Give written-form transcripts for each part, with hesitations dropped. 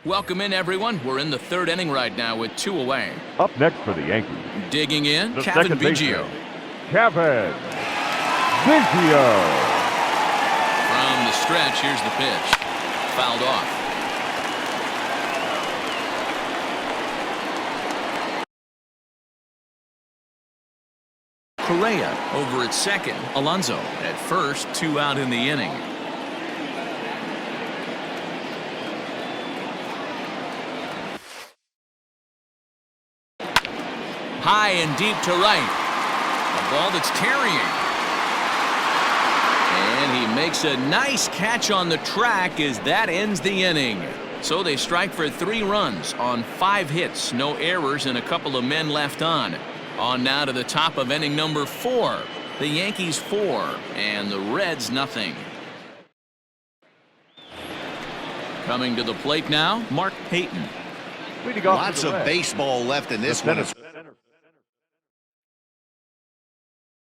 Welcome in, everyone. We're in the third inning right now with 2 away. Up next for the Yankees. Digging in, the Kevin Biggio. Kevin Biggio. From the stretch, here's the pitch. Fouled off. Correa over at second. Alonso at first, 2 out in the inning. High and deep to right. A ball that's carrying. And he makes a nice catch on the track as that ends the inning. So they strike for 3 runs on 5 hits, no errors, and a couple of men left on. On now to the top of inning number 4. The Yankees 4 and the Reds nothing. Coming to the plate now, Mark Payton. Lots of baseball left in this one.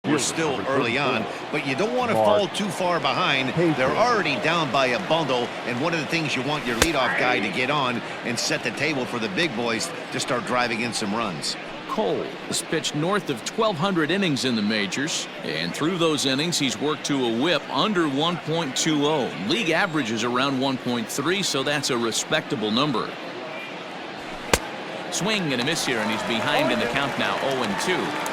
We're still early on, but you don't want to fall too far behind. They're already down by a bundle, and one of the things you want your leadoff guy to get on and set the table for the big boys to start driving in some runs. Cole has pitched north of 1,200 innings in the majors, and through those innings he's worked to a whip under 1.20. League average is around 1.3, so that's a respectable number. Swing and a miss here, and he's behind in the count now, 0-2.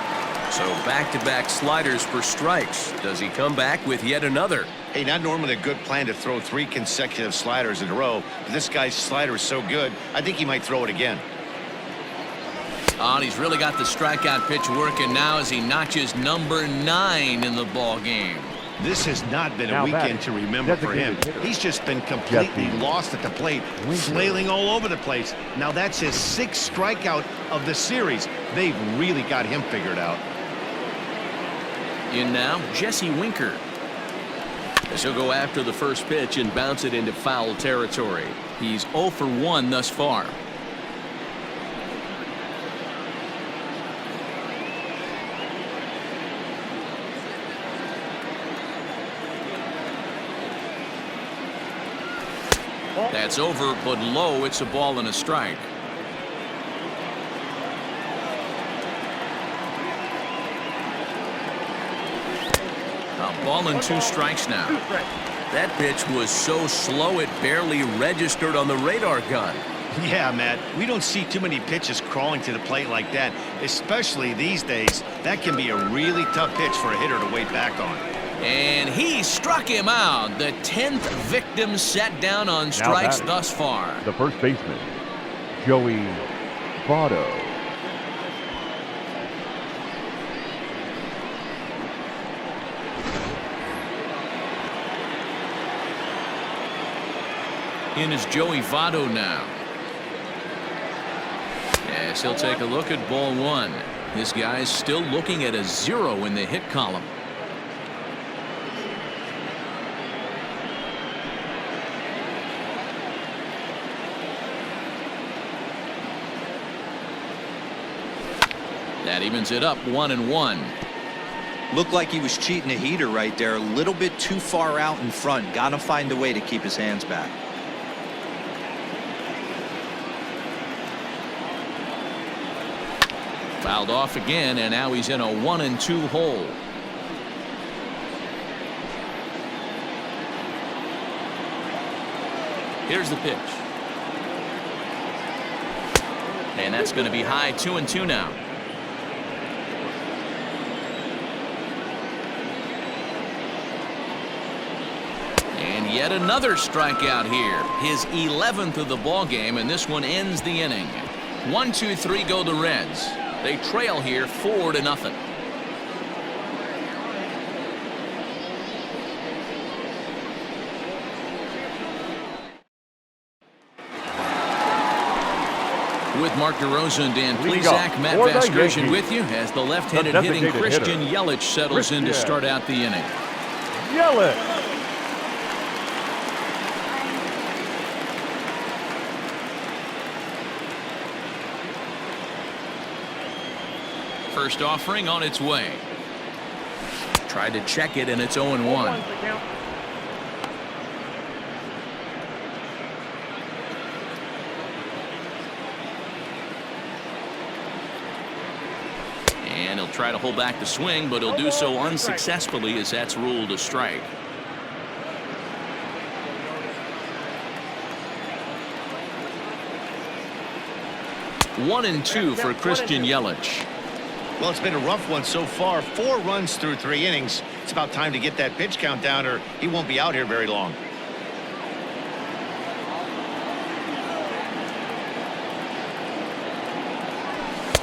So back-to-back sliders for strikes. Does he come back with yet another? Hey, not normally a good plan to throw 3 consecutive sliders in a row, but this guy's slider is so good, I think he might throw it again. Oh, and he's really got the strikeout pitch working now as he notches number 9 in the ball game. This has not been a weekend to remember for him. He's just been completely lost at the plate, flailing all over the place. Now that's his 6th strikeout of the series. They've really got him figured out. In now, Jesse Winker. As he'll go after the first pitch and bounce it into foul territory. He's 0 for 1 thus far. That's over, but low. It's a ball and a strike. A ball and 2 strikes now. That pitch was so slow it barely registered on the radar gun. Yeah, Matt, we don't see too many pitches crawling to the plate like that, especially these days. That can be a really tough pitch for a hitter to wait back on. And he struck him out. The 10th victim set down on strikes thus far. The first baseman, Joey Votto. In is Joey Votto now. Yes, he'll take a look at ball 1. This guy's still looking at a 0 in the hit column. That evens it up 1-1. Looked like he was cheating a heater right there. A little bit too far out in front. Got to find a way to keep his hands back. Fouled off again, and now he's in a 1-2 hole. Here's the pitch. And that's going to be high, 2-2 now. And yet another strikeout here. His 11th of the ball game, and this one ends the inning. 1-2-3 go the Reds. They trail here 4-0. With Mark DeRosa and Dan Plesac, Matt Vasgersian with you as the left-handed hitting Christian Yelich settles in to start out the inning. Yelich. First offering on its way. Tried to check it, and it's 0-1. try to hold back the swing, but he'll do so unsuccessfully as that's ruled a strike. One and two for Christian Yelich. Well, it's been a rough one so far. 4 runs through 3 innings. It's about time to get that pitch count down, or he won't be out here very long.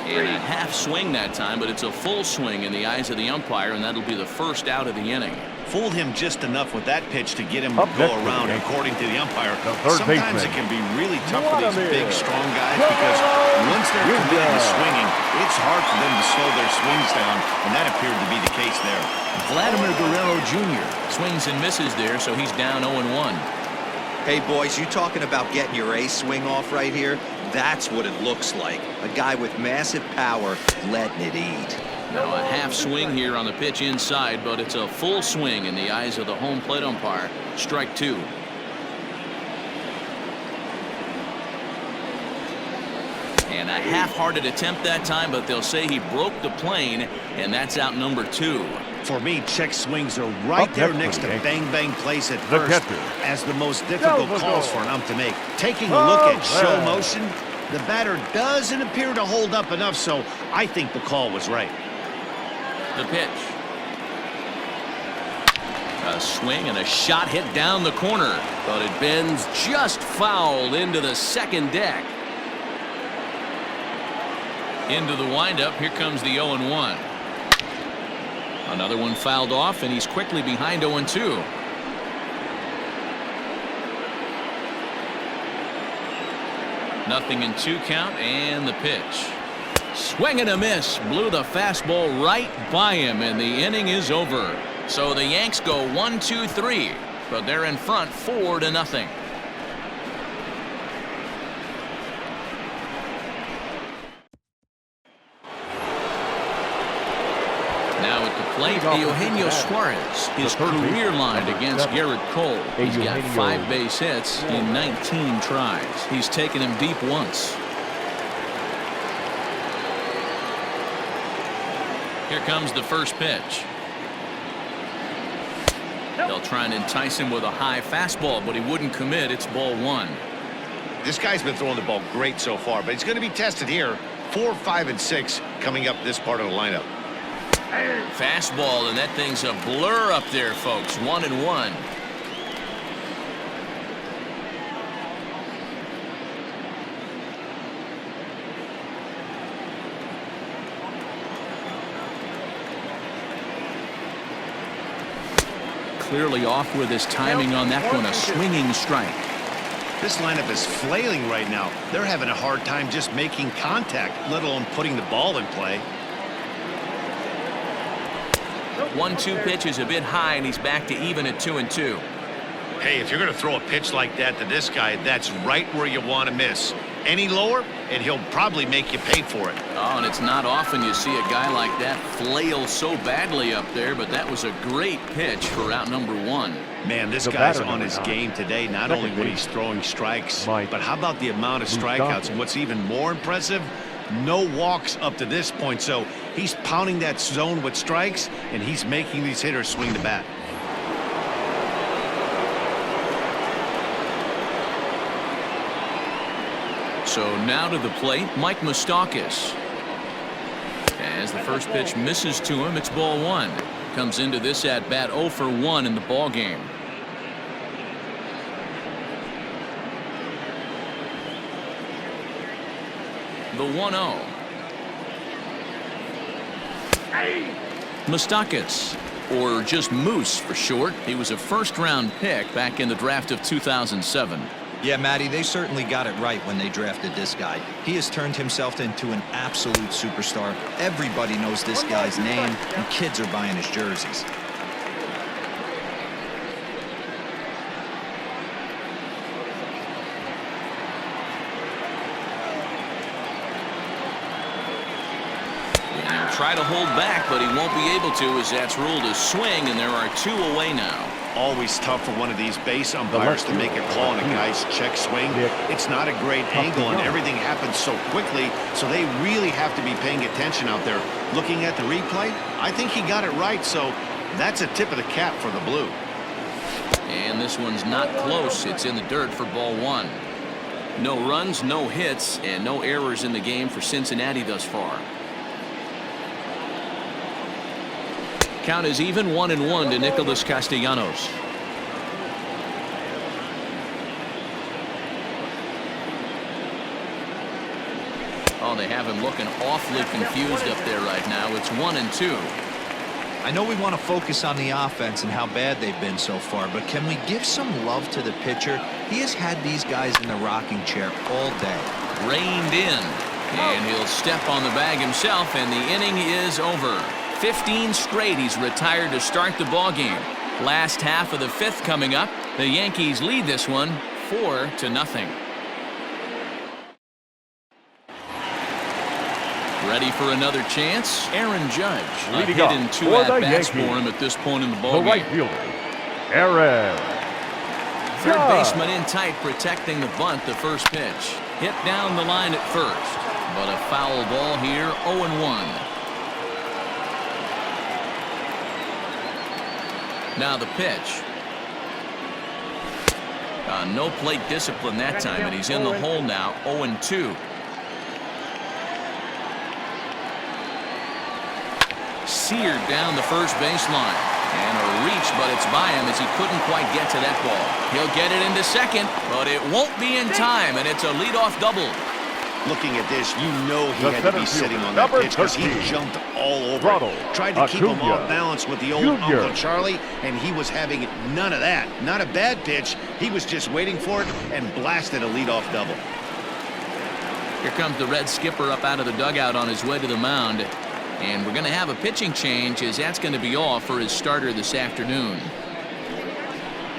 And a half swing that time, but it's a full swing in the eyes of the umpire, and that'll be the first out of the inning. Fooled him just enough with that pitch to get him to go around, according to the umpire. Sometimes it can be really tough for these big, strong guys because once they're committed to swinging, it's hard for them to slow their swings down, and that appeared to be the case there. Vladimir Guerrero Jr. swings and misses there, so he's down 0-1. Hey, boys, you talking about getting your ace swing off right here? That's what it looks like. A guy with massive power letting it eat. Now a half swing here on the pitch inside, but it's a full swing in the eyes of the home plate umpire. Strike 2. And a half-hearted attempt that time, but they'll say he broke the plane, and that's out number 2. For me, check swings are right there next to bang-bang plays at first as the most difficult calls for an ump to make. Taking a look at show motion, the batter doesn't appear to hold up enough, so I think the call was right. The pitch. A swing and a shot hit down the corner, but it bends just foul into the second deck. Into the windup, here comes the 0-1. Another one fouled off, and he's quickly behind 0-2. Nothing in 2 count, and the pitch. Swing and a miss. Blew the fastball right by him, and the inning is over. So the Yanks go 1-2-3, but they're in front 4-0. Now at the plate, Eugenio Suarez. His career line against Garrett Cole. He's got 5 base hits in 19 tries. He's taken him deep once. Here comes the first pitch. They'll try and entice him with a high fastball, but he wouldn't commit. It's ball 1. This guy's been throwing the ball great so far, but he's going to be tested here. 4, 5, and 6 coming up this part of the lineup. Fastball, and that thing's a blur up there, folks. 1-1. Clearly off with his timing on that one. A swinging strike. This lineup is flailing right now. They're having a hard time just making contact, let alone putting the ball in play. 1-2 pitch is a bit high, and he's back to even at 2-2. Hey, if you're going to throw a pitch like that to this guy, that's right where you want to miss. Any lower, and he'll probably make you pay for it. Oh, and it's not often you see a guy like that flail so badly up there, but that was a great pitch for out number 1. Man, this guy's on his game today, not only when he's throwing strikes, but how about the amount of strikeouts? And what's even more impressive, no walks up to this point. So he's pounding that zone with strikes, and he's making these hitters swing the bat. So now to the plate, Mike Moustakas. As the first pitch misses to him, it's ball 1. Comes into this at bat 0 for 1 in the ball game. The 1-0. Moustakas, or just Moose for short. He was a first-round pick back in the draft of 2007. Yeah, Matty, they certainly got it right when they drafted this guy. He has turned himself into an absolute superstar. Everybody knows this guy's name, and kids are buying his jerseys. And he'll try to hold back, but he won't be able to, as that's ruled a swing, and there are 2 away now. Always tough for one of these base umpires to make a call on a guy's check swing. It's not a great angle, and everything happens so quickly, so they really have to be paying attention out there. Looking at the replay, I think he got it right, so that's a tip of the cap for the Blue. And this one's not close. It's in the dirt for ball one. No runs, no hits, and no errors in the game for Cincinnati thus far. Count is even 1-1 to Nicholas Castellanos. Oh, they have him looking awfully confused up there right now. It's 1-2. I know we want to focus on the offense and how bad they've been so far, but can we give some love to the pitcher? He has had these guys in the rocking chair all day. Reined in, and he'll step on the bag himself, and the inning is over. 15 straight he's retired to start the ball game. Last half of the fifth coming up. The Yankees lead this one 4-0. Ready for another chance? Aaron Judge. A hit and 2 at-bats for him at this point in the ball The right game. fielder, Aaron Third Judge. baseman in tight, protecting the bunt. The first pitch hit down the line at first, but a foul ball here. 0-1. Now the pitch. No plate discipline that time, and he's in the hole now. 0-2. Seared down the first baseline, and a reach, but it's by him as he couldn't quite get to that ball. He'll get it into second, but it won't be in time, and it's a leadoff double. Looking at this, you know he The had to center be sitting fielder, on that number pitch because he 13, jumped all over Ronald it. Tried to keep him Acuna off balance with the old Jr. Uncle Charlie, and he was having none of that. Not a bad pitch. He was just waiting for it and blasted a leadoff double. Here comes the Red skipper up out of the dugout on his way to the mound. And we're going to have a pitching change, as that's going to be all for his starter this afternoon.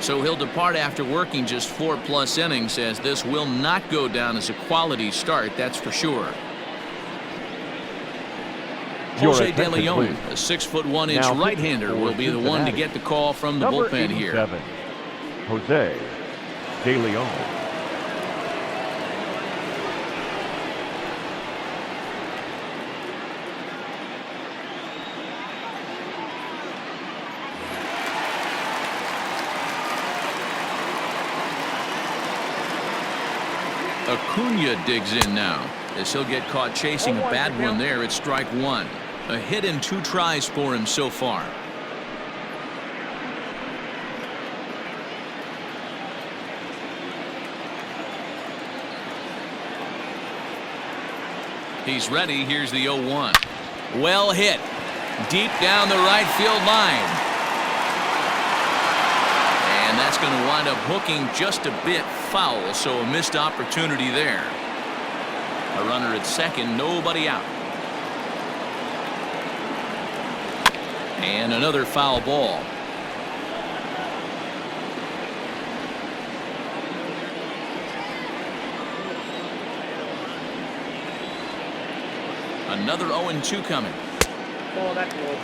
So he'll depart after working just 4+ innings, as this will not go down as a quality start, that's for sure. Jose De Leon, a 6'1" Now right-hander, will be the one to get the call from the Number bullpen here. 87, Jose De Leon. Acuna digs in now, as he'll get caught chasing a bad one there at strike one. A hit and 2 tries for him so far. He's ready. Here's the 0-1. Well hit. Deep down the right field line. And that's going to wind up hooking just a bit foul, so a missed opportunity there. A runner at second, nobody out. And another foul ball. Another 0-2 coming. Oh, that's good.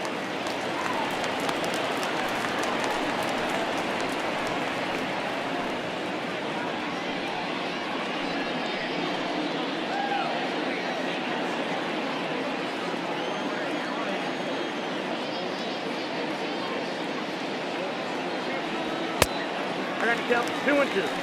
I got to count 2-2.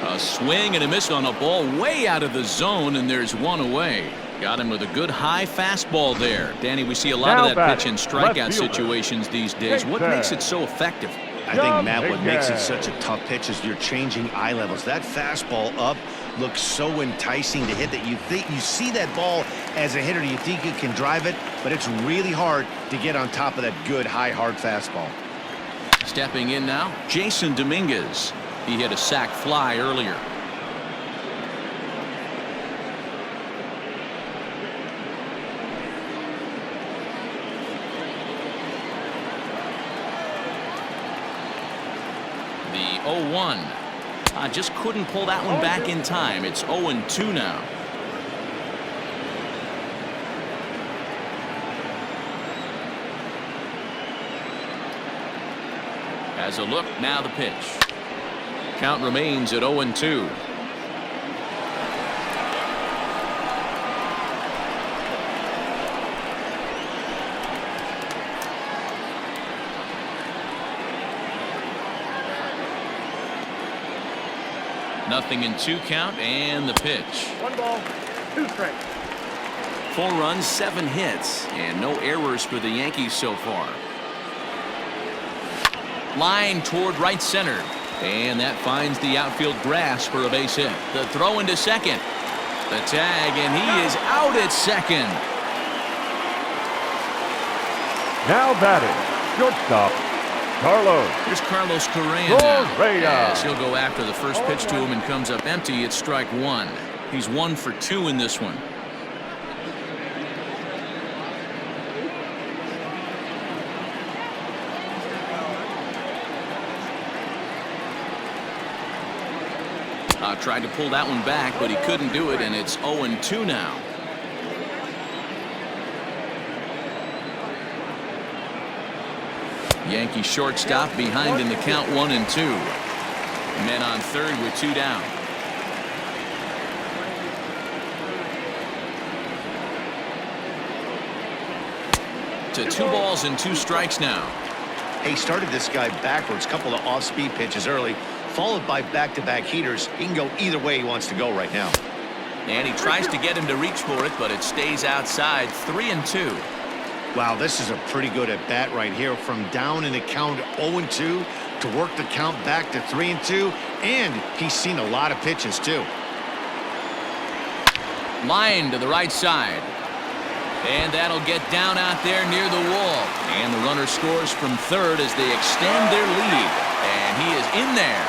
A swing and a miss on a ball way out of the zone, and there's one away. Got him with a good high fastball there. Danny, we see a lot Now of that pitch batting, in strikeout left fielder. situations these days. What Take makes that. it so effective? I think, Matt, what makes it Jump such a tough pitch is you're changing eye levels. That fastball up looks so enticing to hit that you think you see that ball as a hitter, you think you can drive it, but it's really hard to get on top of that good high hard fastball. Stepping in now, Jason Dominguez. He hit a sac fly earlier. The 0-1. Just couldn't pull that one back in time. It's 0-2 now. Has a look, now the pitch. Count remains at 0-2. Nothing in 2 count, and the pitch. 1 ball, 2 strikes. 4 runs, 7 hits, and no errors for the Yankees so far. Line toward right center, and that finds the outfield grass for a base hit. The throw into second. The tag, and he is out at second. Now batting, shortstop, Carlos. Here's Carlos Correa now, as he'll go after the first pitch to him and comes up empty. It's strike 1. He's 1 for 2 in this one. Tried to pull that one back, but he couldn't do it, and it's 0-2 now. Yankee shortstop behind in the count 1-2. Men on third with 2 down. To 2 balls and 2 strikes now. He started this guy backwards, couple of off-speed pitches early, followed by back-to-back heaters. He can go either way he wants to go right now. And he tries to get him to reach for it, but it stays outside. 3-2. Wow, this is a pretty good at bat right here. From down in the count 0-2 to work the count back to 3-2, and he's seen a lot of pitches too. Line to the right side. And that'll get down out there near the wall. And the runner scores from third as they extend their lead. And he is in there.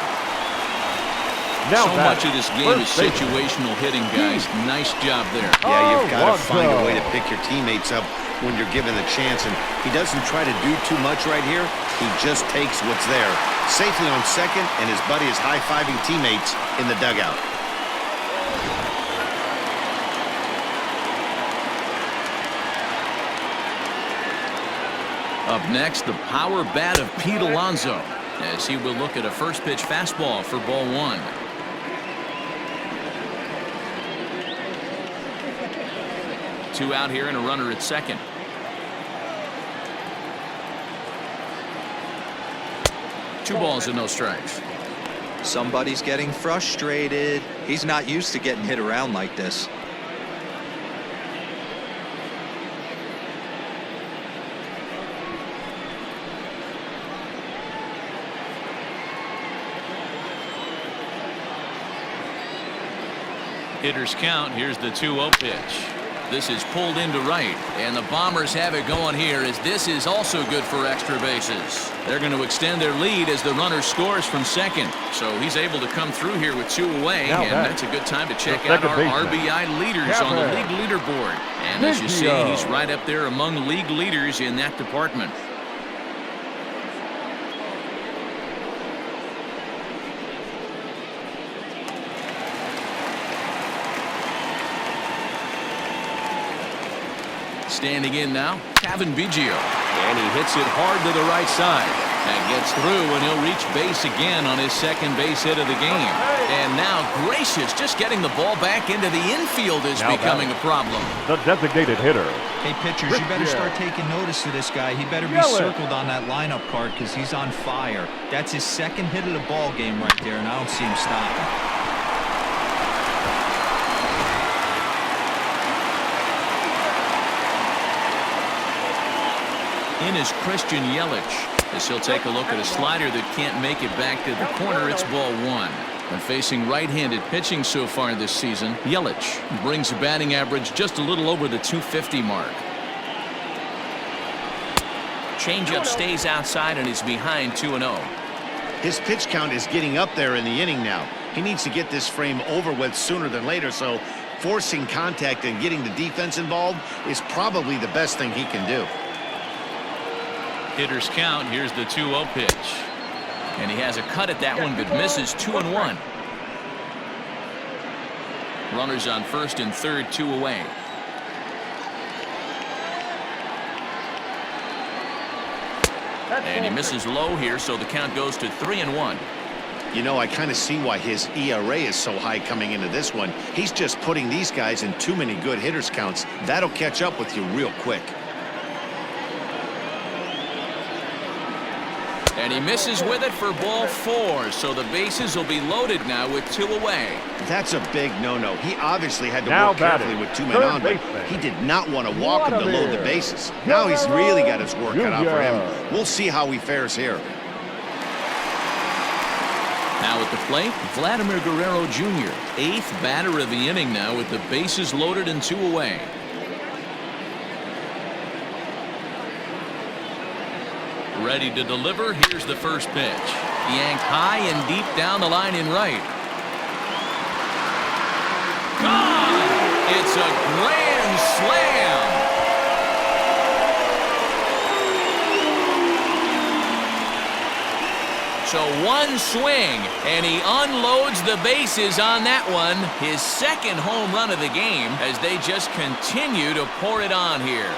Now so much of this game is situational hitting, guys. Nice job there. Yeah, you've got to find a way to pick your teammates up when you're given the chance. And he doesn't try to do too much right here. He just takes what's there. Safely on second, and his buddy is high-fiving teammates in the dugout. Up next, the power bat of Pete Alonso, as he will look at a first pitch fastball for ball 1. Two out here and a runner at second. Two balls and no strikes. Somebody's getting frustrated. He's not used to getting hit around like this. Hitters count. Here's the 2-0 pitch. This is pulled into right, and the Bombers have it going here as this is also good for extra bases. They're going to extend their lead as the runner scores from second. So he's able to come through here with 2 away, and that's a good time to check out our RBI leaders on the league leaderboard. And as you see, he's right up there among league leaders in that department. Standing in now, Kevin Biggio. And he hits it hard to the right side. That gets through, and he'll reach base again on his second base hit of the game. And now Gracious just getting the ball back into the infield is becoming a problem. The designated hitter. Hey, pitchers, you better start taking notice of this guy. He better be circled on that lineup card because he's on fire. That's his second hit of the ball game right there, and I don't see him stopping. In is Christian Yelich, as he'll take a look at a slider that can't make it back to the corner. It's ball 1. And facing right-handed pitching so far this season, Yelich brings a batting average just a little over the 250 mark. Changeup stays outside and is behind 2-0. His pitch count is getting up there in the inning now. He needs to get this frame over with sooner than later, so forcing contact and getting the defense involved is probably the best thing he can do. Hitters count. Here's the 2-0 pitch. And he has a cut at that one, but misses 2-1. Runners on first and third, 2 away. And he misses low here, so the count goes to 3-1. You know, I kind of see why his ERA is so high coming into this one. He's just putting these guys in too many good hitters counts. That'll catch up with you real quick. And he misses with it for ball 4, so the bases will be loaded now with 2 away. That's a big no-no. He obviously had to Now work carefully batting, with 2 men third on, but baseman. he did not want to walk him to load the bases. Guerrero Now he's really got his work cut out for him. Jr. We'll see how he fares here. Now at the plate, Vladimir Guerrero Jr., 8th batter of the inning now with the bases loaded and 2 away. Ready to deliver. Here's the first pitch. Yanked high and deep down the line in right. Gone! It's a grand slam. So one swing, and he unloads the bases on that one. His second home run of the game as they just continue to pour it on here.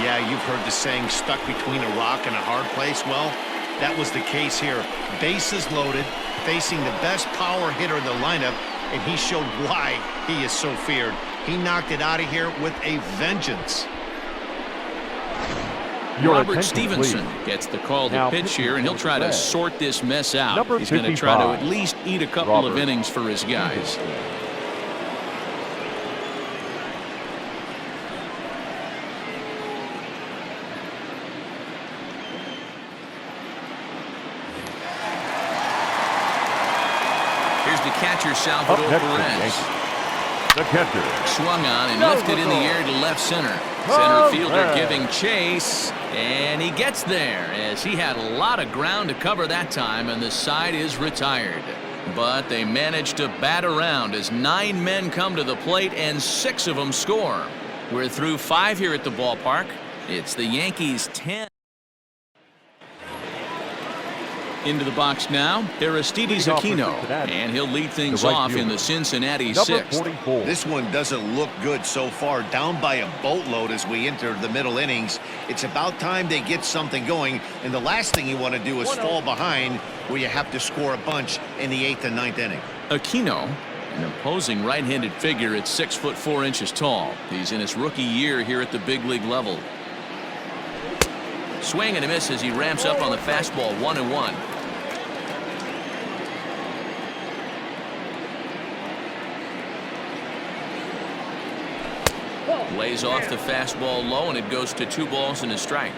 Yeah, you've heard the saying, stuck between a rock and a hard place. Well, that was the case here. Bases loaded, facing the best power hitter in the lineup, and he showed why he is so feared. He knocked it out of here with a vengeance. Robert Stevenson gets the call to pitch here, and he'll try to sort this mess out. He's going to try to at least eat a couple of innings for his guys. Here's the catcher, Salvador Perez. The catcher. Swung on and lifted in the air to left center. Center fielder giving chase, and he gets there as he had a lot of ground to cover that time, and the side is retired. But they managed to bat around as 9 men come to the plate and 6 of them score. We're through 5 here at the ballpark. It's the Yankees 10. Into the box now, Aristides Aquino, and he'll lead things off in the Cincinnati 6th. This one doesn't look good so far, down by a boatload as we enter the middle innings. It's about time they get something going, and the last thing you want to do is fall behind where you have to score a bunch in the 8th and 9th inning. Aquino, an imposing right-handed figure at 6'4" tall. He's in his rookie year here at the big league level. Swing and a miss as he ramps up on the fastball, 1-1. Lays off the fastball low, and it goes to 2 balls and a strike.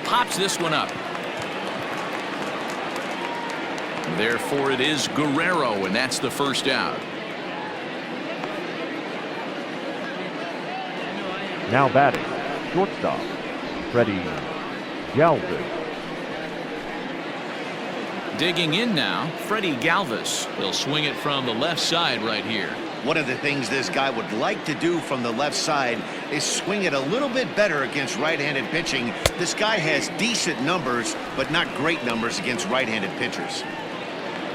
Pops this one up. Therefore, it is Guerrero, and that's the first out. Now batting, shortstop, Freddie Galvis. Digging in now, Freddie Galvis. He'll swing it from the left side right here. One of the things this guy would like to do from the left side is swing it a little bit better against right-handed pitching. This guy has decent numbers, but not great numbers against right-handed pitchers.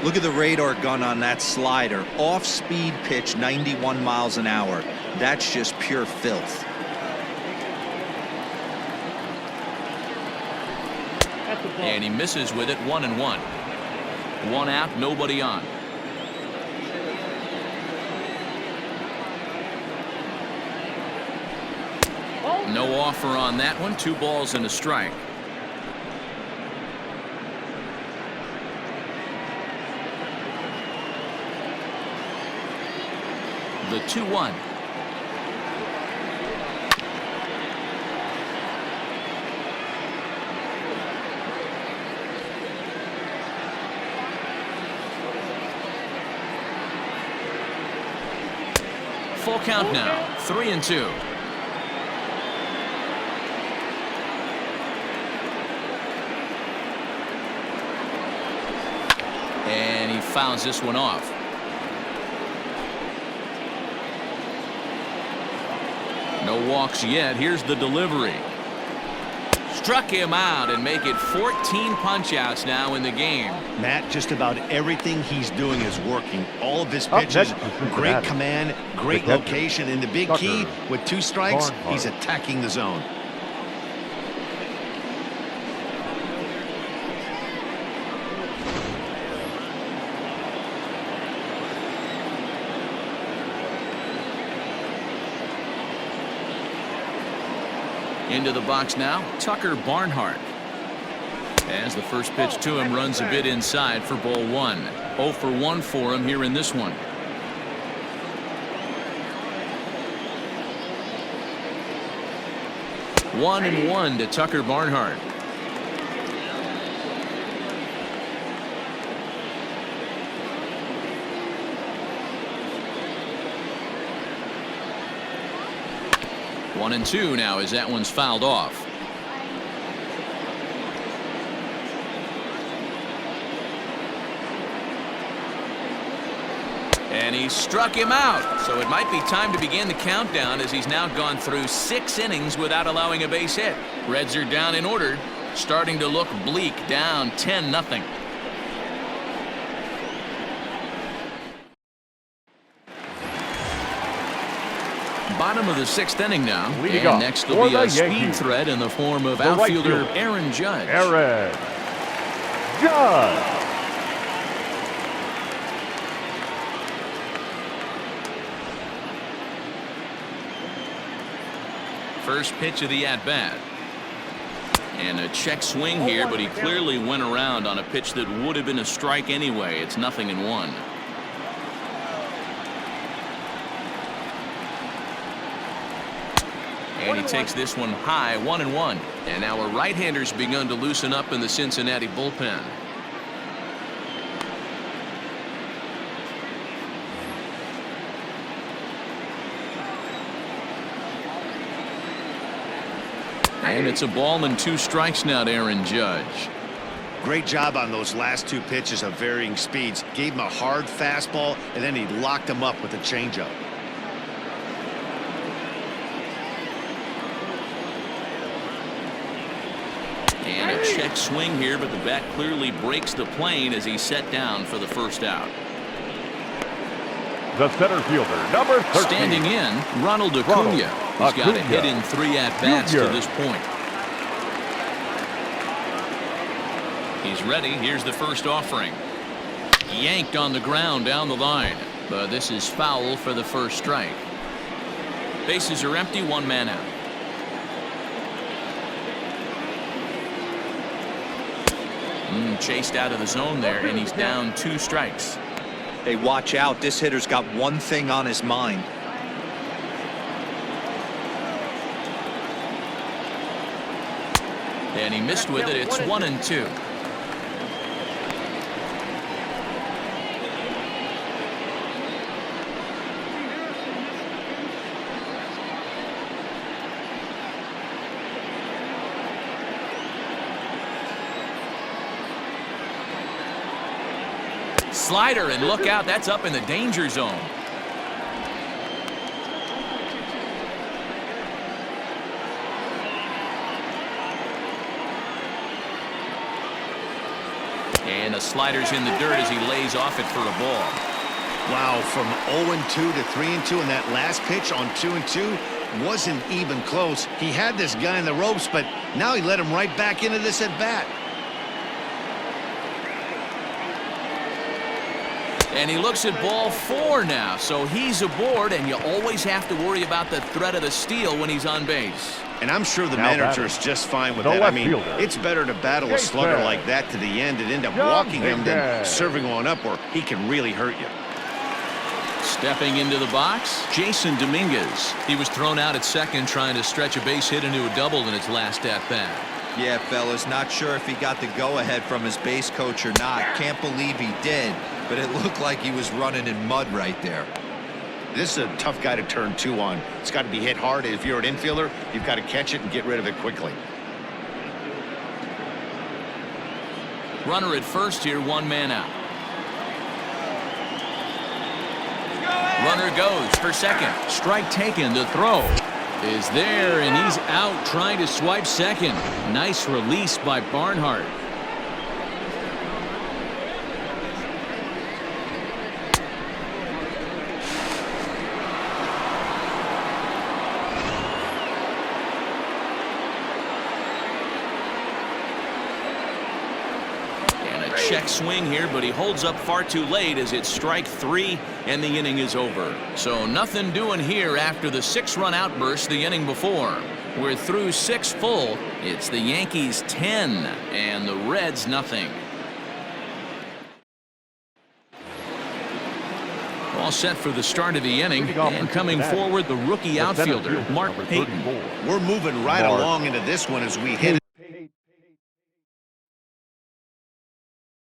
Look at the radar gun on that slider. Off-speed pitch, 91 miles an hour. That's just pure filth. And he misses with it, 1-1. 1 out, nobody on. No offer on that one. 2 balls and a strike. The 2-1. Full count now, 3-2. And he fouls this one off. No walks yet. Here's the delivery. Struck him out and make it 14 punch-outs now in the game. Matt, just about everything he's doing is working. All of his pitches, great command, great location, and the big key, with 2 strikes, he's attacking the zone. Into the box now, Tucker Barnhart. As the first pitch to him runs a bit inside for ball 1. 0 for 1 for him here in this one. One and 1 to Tucker Barnhart. One and 2 now as that one's fouled off. And he struck him out. So it might be time to begin the countdown as he's now gone through 6 innings without allowing a base hit. Reds are down in order. Starting to look bleak, down 10-0. Bottom of the 6th inning now. And next will be a speed threat in the form of outfielder Aaron Judge. Aaron Judge. First pitch of the at-bat. And a check swing here, but he clearly went around on a pitch that would have been a strike anyway. It's 0-1. And he takes this one high, 1-1. And now a right-hander's begun to loosen up in the Cincinnati bullpen. And it's a ball and 2 strikes now to Aaron Judge. Great job on those last 2 pitches of varying speeds. Gave him a hard fastball, and then he locked him up with a changeup. And a check swing here, but the bat clearly breaks the plane as he's set down for the first out. The center fielder, number 13. Standing in, Ronald Acuna. He's got a hit in 3 at-bats to this point. He's ready. Here's the first offering. Yanked on the ground down the line. But this is foul for the first strike. Bases are empty, 1 man out. Chased out of the zone there, and he's down 2 strikes. Hey, watch out. This hitter's got one thing on his mind. And he missed with it. It's 1-2. Slider, and look out, that's up in the danger zone. And the slider's in the dirt as he lays off it for a ball. Wow, from 0-2 to 3-2, and that last pitch on 2-2 wasn't even close. He had this guy in the ropes, but now he let him right back into this at bat. And he looks at ball 4 now, so he's aboard, and you always have to worry about the threat of the steal when he's on base. And I'm sure the manager's just fine with that. I mean, it's better to battle a slugger like that to the end and end up walking him than serving one up where he can really hurt you. Stepping into the box, Jason Dominguez. He was thrown out at second trying to stretch a base hit into a double in his last at-bat. Yeah, fellas, not sure if he got the go-ahead from his base coach or not. Can't believe he did, but it looked like he was running in mud right there. This is a tough guy to turn 2 on. It's got to be hit hard. If you're an infielder, you've got to catch it and get rid of it quickly. Runner at first here, 1 man out. Runner goes for second. Strike taken to throw. is there, and he's out trying to swipe second. Nice release by Barnhart. Check swing here, but he holds up far too late as it's strike 3 and the inning is over. So nothing doing here after the 6-run outburst the inning before. We're through 6 full. It's the Yankees 10 and the Reds nothing. All set for the start of the inning, and coming forward the rookie outfielder Mark Payton. We're moving right along into this one as we hit